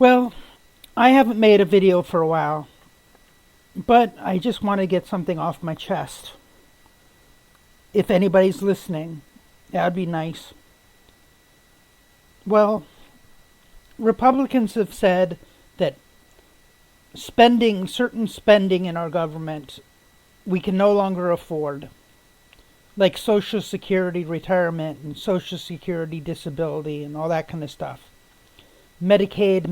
Well, I haven't made a video for a while, but I just want to get something off my chest. If anybody's listening, that would be nice. Well, Republicans have said that certain spending in our government, we can no longer afford. Like Social Security retirement and Social Security disability and all that kind of stuff. Medicaid,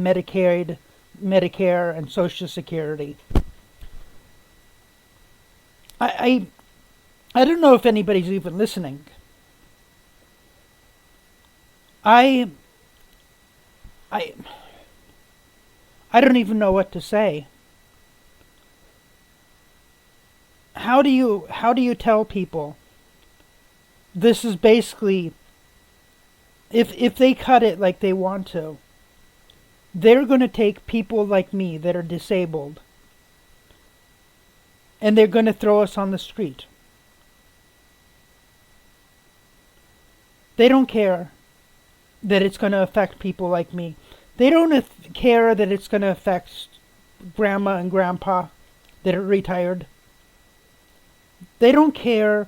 Medicare, and Social Security. I don't know if anybody's even listening. I I I don't even know what to say. How do you tell people this is basically, if they cut it like they want to, they're going to take people like me that are disabled and they're going to throw us on the street. They don't care that it's going to affect people like me. They don't care that it's going to affect grandma and grandpa that are retired. They don't care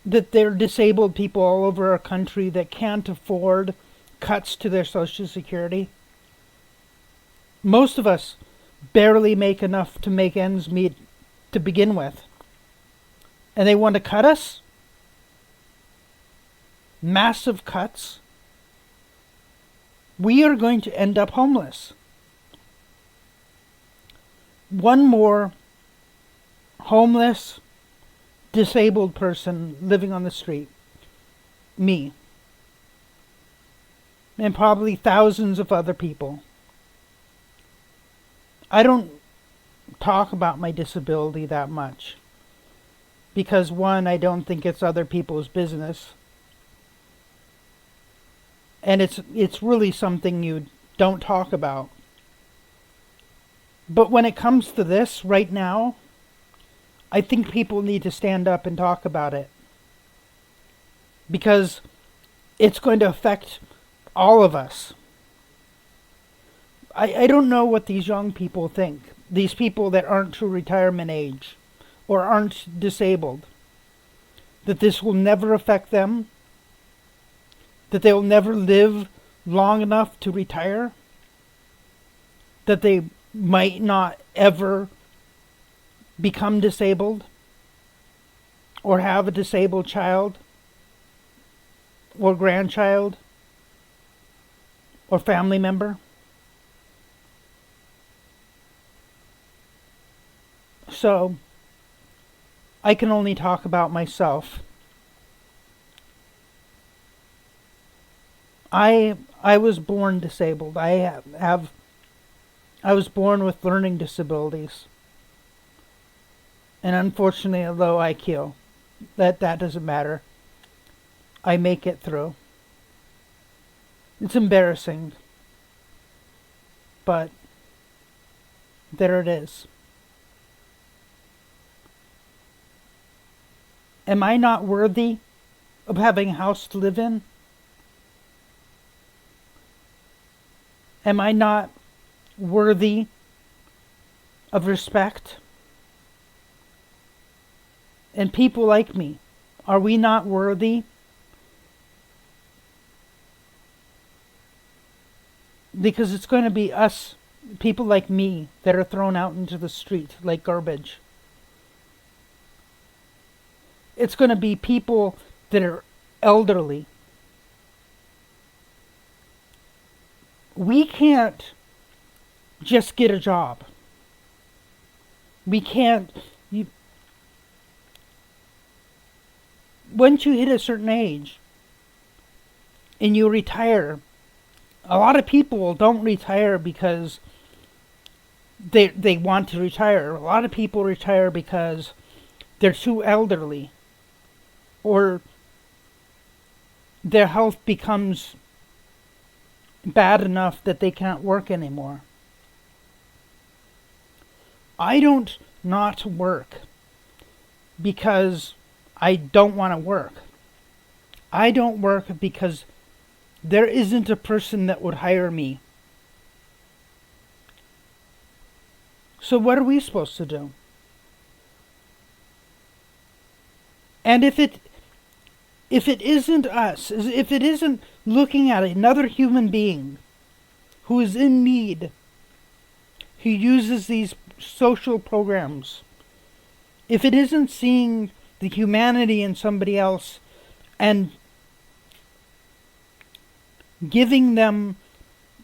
that there are disabled people all over our country that can't afford cuts to their Social Security. Most of us barely make enough to make ends meet to begin with. And they want to cut us? Massive cuts? We are going to end up homeless. One more homeless, disabled person living on the street. Me. And probably thousands of other people. I don't talk about my disability that much. Because one, I don't think it's other people's business. And it's really something you don't talk about. But when it comes to this right now, I think people need to stand up and talk about it. Because it's going to affect all of us. I don't know what these young people think. These people that aren't to retirement age or aren't disabled. That this will never affect them. That they'll never live long enough to retire. That they might not ever become disabled or have a disabled child or grandchild or family member. So, I can only talk about myself. I was born disabled. I was born with learning disabilities. And unfortunately a low IQ. That doesn't matter. I make it through. It's embarrassing. But there it is. Am I not worthy of having a house to live in? Am I not worthy of respect? And people like me, are we not worthy? Because it's going to be us, people like me, that are thrown out into the street like garbage. It's going to be people that are elderly. We can't just get a job. We can't. Once you hit a certain age and you retire, a lot of people don't retire because they want to retire. A lot of people retire because they're too elderly or their health becomes bad enough that they can't work anymore. I don't not work because I don't want to work. I don't work because there isn't a person that would hire me. So what are we supposed to do? And if it isn't us, if it isn't looking at another human being who is in need, who uses these social programs, if it isn't seeing the humanity in somebody else and giving them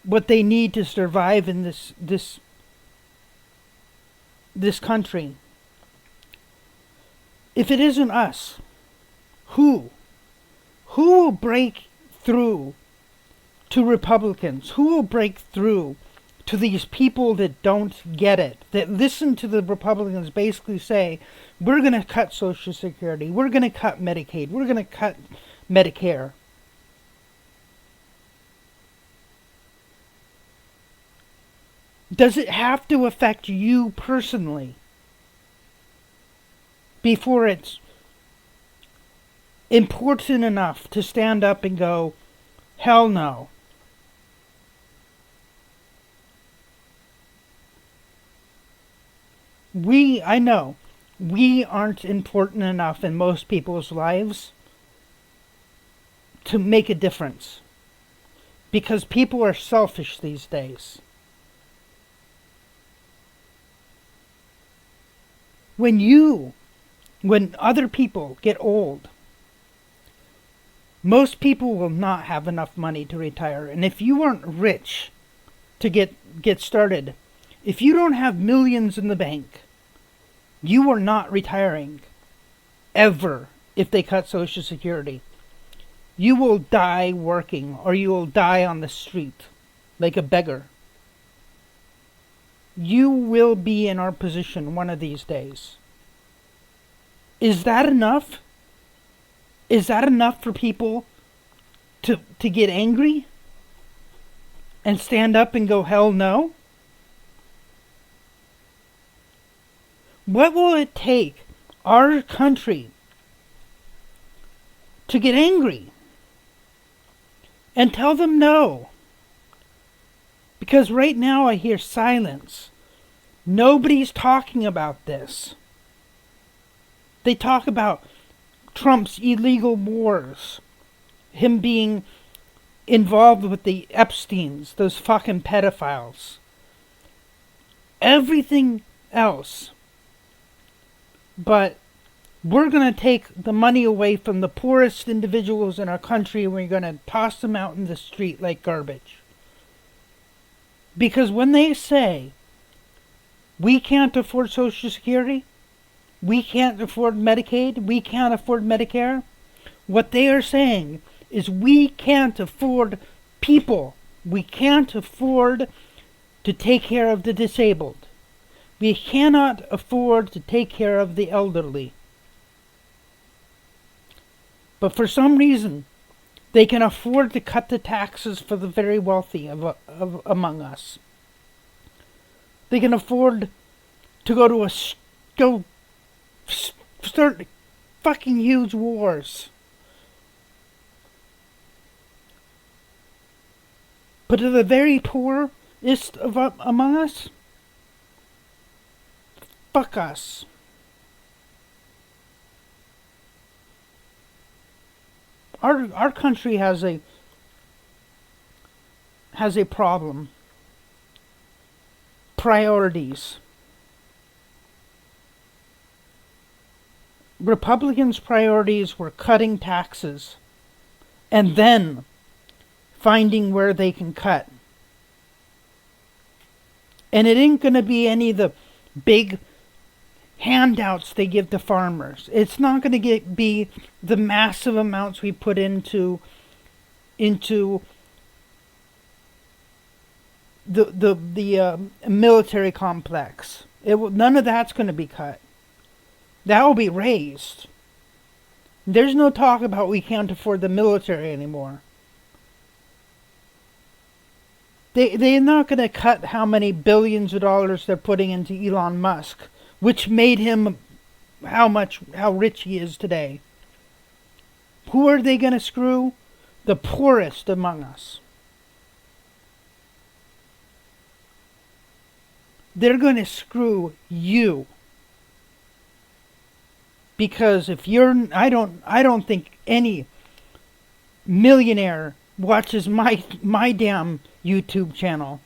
what they need to survive in this country, if it isn't us, who will break through to Republicans? Who will break through to these people that don't get it, that listen to the Republicans basically say, we're going to cut Social Security, we're going to cut Medicaid, we're going to cut Medicare? Does it have to affect you personally before it's important enough to stand up and go, hell no? I know, we aren't important enough in most people's lives to make a difference. Because people are selfish these days. When other people get old, most people will not have enough money to retire. And if you aren't rich to get started, if you don't have millions in the bank, you are not retiring ever if they cut Social Security. You will die working, or you will die on the street like a beggar. You will be in our position one of these days. Is that enough? Is that enough for people to get angry and stand up and go, hell no? What will it take our country to get angry and tell them no? Because right now I hear silence. Nobody's talking about this. They talk about Trump's illegal wars, him being involved with the Epsteins, those fucking pedophiles. Everything else. But we're going to take the money away from the poorest individuals in our country and we're going to toss them out in the street like garbage. Because when they say, we can't afford Social Security, we can't afford Medicaid, we can't afford Medicare, what they are saying is we can't afford people. We can't afford to take care of the disabled. We cannot afford to take care of the elderly. But for some reason, they can afford to cut the taxes for the very wealthy among us. They can afford to go start fucking huge wars. But to the very poorest among us, fuck us. Our country has a problem. Priorities. Republicans' priorities were cutting taxes and then finding where they can cut. And it ain't going to be any of the big handouts they give to farmers. It's not going to be the massive amounts we put into the military complex. None of that's going to be cut. That will be raised. There's no talk about we can't afford the military anymore. They're not going to cut how many billions of dollars they're putting into Elon Musk, which made him how rich he is today. Who are they going to screw? The poorest among us. they're going to screw you. Because if you're, I don't think any millionaire watches my damn YouTube channel.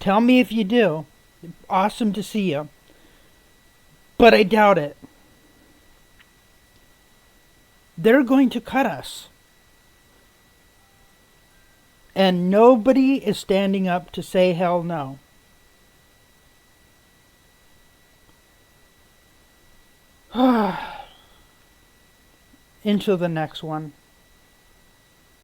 Tell me if you do. Awesome to see you. But I doubt it. They're going to cut us. And nobody is standing up to say hell no. Into the next one.